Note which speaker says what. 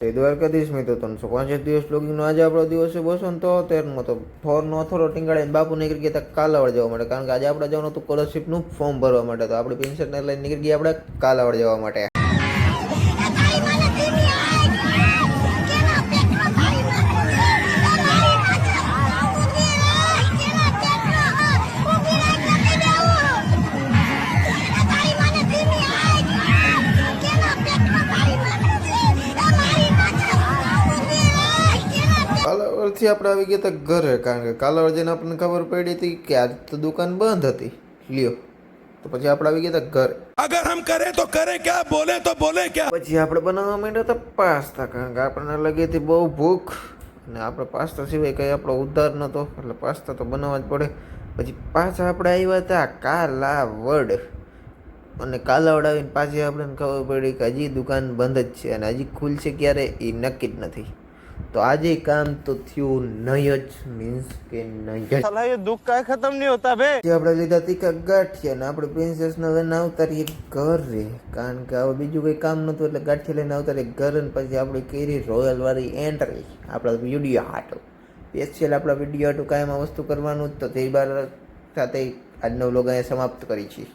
Speaker 1: જય દ્વારકાધીશ મિત્રો, 365 દિવસ બ્લોગિંગનો આજે આપણો દિવસ છે 273મો. તો થોરનો અથોરો ટીંગાડીને બાપુ નીકળી ગયા હતા કાલાવડ જવા માટે, કારણ કે આજે આપણે જવાનું હતું સ્કોલરશીપનું ફોર્મ ભરવા માટે. તો આપણી પેન્શનને લઈને નીકળી ગયા આપણે કાલાવડ જવા માટે. કાલાવડથી આપણે આવી ગયા હતા ઘરે, કારણ કે કાલાવડ જઈને આપણને ખબર પડી હતી કે આજ તો દુકાન બંધ હતી. લ્યો, તો પછી આપણે આવી ગયા હતા ઘરે.
Speaker 2: अगर हम करें तो करें क्या, बोले तो बोले क्या.
Speaker 1: પછી આપણે બનાવવા માંડ્યા હતા પાસ્તા, કારણ કે આપણને લાગી હતી બહુ ભૂખ, અને આપણે પાસ્તા સિવાય કંઈ આપણો ઉદ્ધાર નહોતો, એટલે પાસ્તા તો બનાવવા જ પડે. પછી પાછા આપણે આવ્યા હતા કાલાવડ, અને કાલાવડ આવીને પાછી આપણને ખબર પડી કે હજી દુકાન બંધ જ છે, અને હજી ખુલશે ક્યારે એ નક્કી જ નથી. તો આજે કામ તો થયું નહીં જ, મીન્સ કે નહીં જ.
Speaker 3: साला ये दुख का खत्म नहीं होता बे.
Speaker 1: આપણે લીધા તીખા ગાંઠિયા, ને આપણે પ્રિન્સેસને લઈને આવતા રહીએ ઘરે, કારણ કે હવે બીજું કંઈ કામ નહોતું, એટલે ગાંઠિયા લઈને આવતા રહીએ ઘરે. ને પછી આપણે કરી રોયલ વાળી એન્ટ્રી આપણા વિડીયો હાટું, સ્પેશિયલ આપણા વિડીયો હાટું કાંઈ એમાં વસ્તુ કરવાનું જ. તો તે બાર સાથે આજનો વ્લોગ અહીંયા સમાપ્ત કરી છીએ.